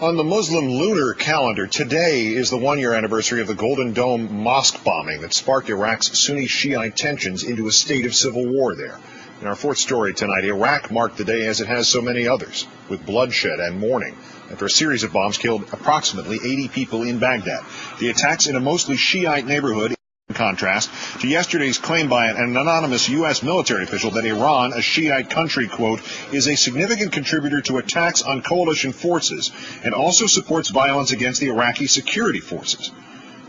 On the Muslim lunar calendar, today is the one-year anniversary of the Golden Dome mosque bombing that sparked Iraq's Sunni-Shiite tensions into a state of civil war there. In our fourth story tonight, Iraq marked the day as it has so many others, with bloodshed and mourning, after a series of bombs killed approximately 80 people in Baghdad. The attacks in a mostly Shiite neighborhood, in contrast to yesterday's claim by an anonymous U.S. military official that Iran, a Shiite country, quote, is a significant contributor to attacks on coalition forces and also supports violence against the Iraqi security forces.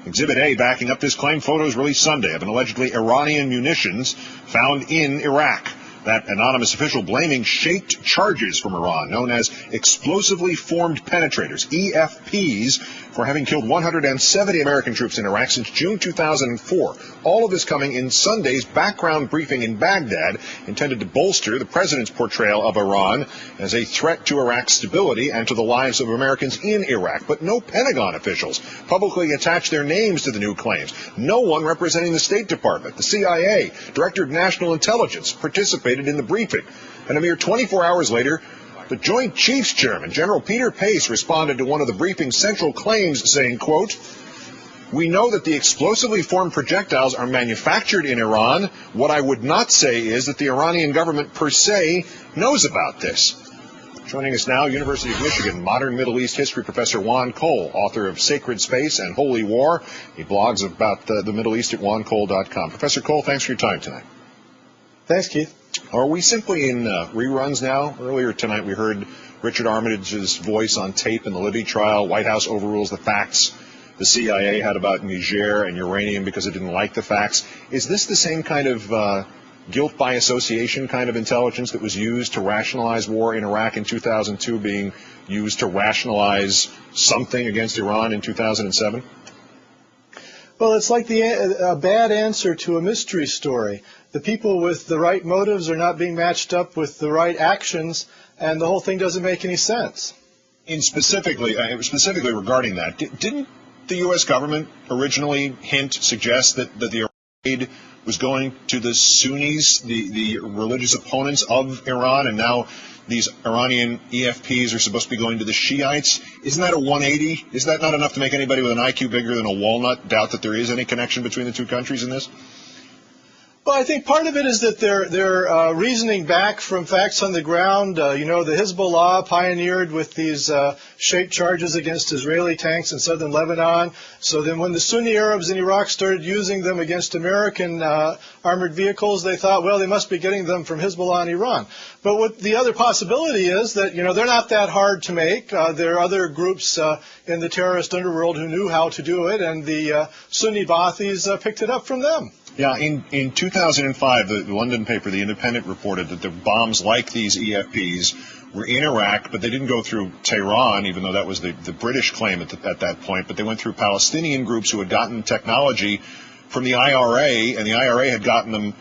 Exhibit A backing up this claim, photos released Sunday of an allegedly Iranian munitions found in Iraq. That anonymous official blaming shaped charges from Iran, known as explosively formed penetrators, EFPs, for having killed 170 American troops in Iraq since June 2004. All of this coming in Sunday's background briefing in Baghdad, intended to bolster the president's portrayal of Iran as a threat to Iraq's stability and to the lives of Americans in Iraq. But no Pentagon officials publicly attached their names to the new claims. No one representing the State Department, the CIA, Director of National Intelligence participated in the briefing. And a mere 24 hours later, the Joint Chiefs Chairman, General Peter Pace, responded to one of the briefing's central claims, saying, quote, "We know that the explosively formed projectiles are manufactured in Iran. What I would not say is that the Iranian government per se knows about this." Joining us now, University of Michigan modern Middle East history professor Juan, author of Sacred Space and Holy War. He blogs about the Middle East at juancole.com. Professor Cole, thanks for your time tonight. Thanks, Keith. Are we simply in reruns now? Earlier tonight we heard Richard Armitage's voice on tape in the Libby trial. White House overrules the facts the CIA had about Niger and uranium because it didn't like the facts. Is this the same kind of guilt by association kind of intelligence that was used to rationalize war in Iraq in 2002 being used to rationalize something against Iran in 2007? Well, it's like a bad answer to a mystery story. The people with the right motives are not being matched up with the right actions, and the whole thing doesn't make any sense. Specifically regarding that, didn't the U.S. government originally suggest that the aid was going to the Sunnis, the religious opponents of Iran, and now these Iranian EFPs are supposed to be going to the Shiites? Isn't that a 180? Is that not enough to make anybody with an IQ bigger than a walnut doubt that there is any connection between the two countries in this? Well, I think part of it is that they're reasoning back from facts on the ground. The Hezbollah pioneered with these shaped charges against Israeli tanks in southern Lebanon. So then when the Sunni Arabs in Iraq started using them against American armored vehicles, they thought, well, they must be getting them from Hezbollah in Iran. But what the other possibility is that, they're not that hard to make. There are other groups in the terrorist underworld who knew how to do it, and the Sunni Baathis picked it up from them. Yeah, in 2005, the London paper, The Independent, reported that the bombs like these EFPs were in Iraq, but they didn't go through Tehran, even though that was the British claim at that point, but they went through Palestinian groups who had gotten technology from the IRA, and the IRA had gotten them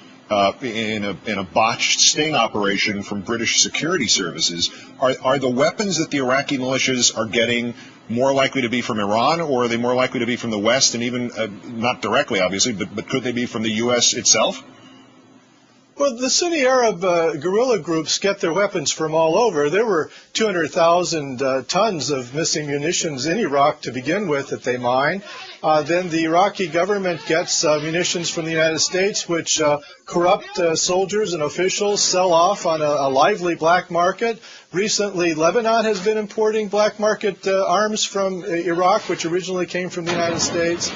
in a botched sting operation from British security services. Are the weapons that the Iraqi militias are getting more likely to be from Iran, or are they more likely to be from the West, and even not directly, obviously, but could they be from the U.S. itself? Well, the Sunni Arab guerrilla groups get their weapons from all over. There were 200,000 tons of missing munitions in Iraq to begin with that they mine. Then the Iraqi government gets munitions from the United States, which corrupt soldiers and officials sell off on a lively black market. Recently, Lebanon has been importing black market arms from Iraq, which originally came from the United States.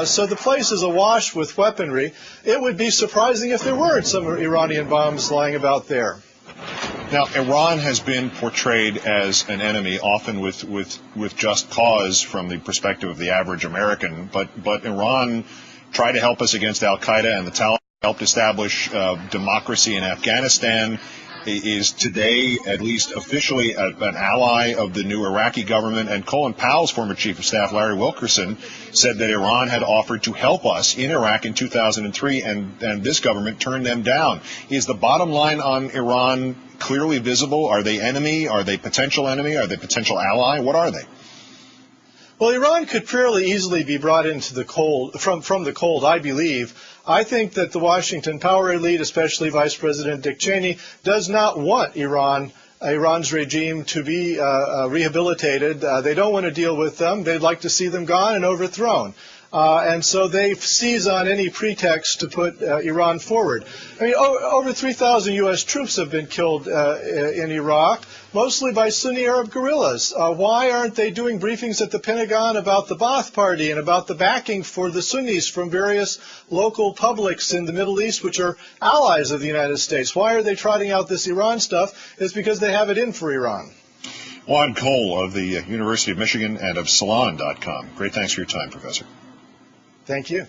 So the place is awash with weaponry. It would be surprising if there weren't some Iranian bombs lying about there. Now, Iran has been portrayed as an enemy, often with just cause from the perspective of the average American. But Iran tried to help us against al-Qaeda, and the Taliban helped establish democracy in Afghanistan, is today, at least officially, an ally of the new Iraqi government. And Colin Powell's former chief of staff, Larry Wilkerson, said that Iran had offered to help us in Iraq in 2003, and this government turned them down. Is the bottom line on Iran clearly visible? Are they enemy? Are they potential enemy? Are they potential ally? What are they? Well, Iran could fairly easily be brought into the cold, from the cold, I believe. I think that the Washington power elite, especially Vice President Dick Cheney, does not want Iran Iran's regime to be rehabilitated. They don't want to deal with them. They'd like to see them gone and overthrown. And so they seize on any pretext to put Iran forward. I mean, over 3,000 U.S. troops have been killed in Iraq, mostly by Sunni Arab guerrillas. Why aren't they doing briefings at the Pentagon about the Ba'ath Party and about the backing for the Sunnis from various local publics in the Middle East, which are allies of the United States? Why are they trotting out this Iran stuff? It's because they have it in for Iran. Juan Cole of the University of Michigan and of Salon.com. Great thanks for your time, Professor. Thank you.